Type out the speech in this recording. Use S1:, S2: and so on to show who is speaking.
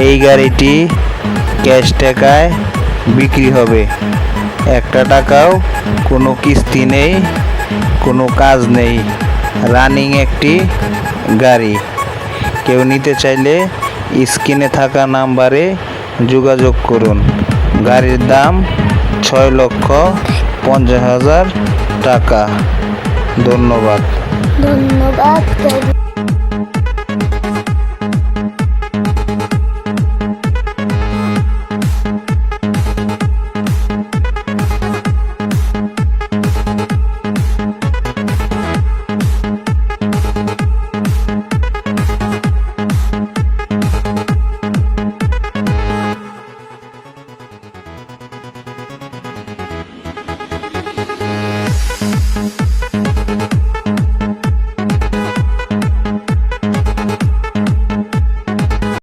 S1: এই গাড়িটি ক্যাশ টাকায় বিক্রি হবে। একটা টাকাও কোনো কিস্তি নেই, কোনো কাজ নেই, রানিং একটি গাড়ি। কেউ নিতে চাইলে স্ক্রিনে থাকা নাম্বারে যোগাযোগ করুন। গাড়ির দাম 6,50,000 টাকা। ধন্যবাদ।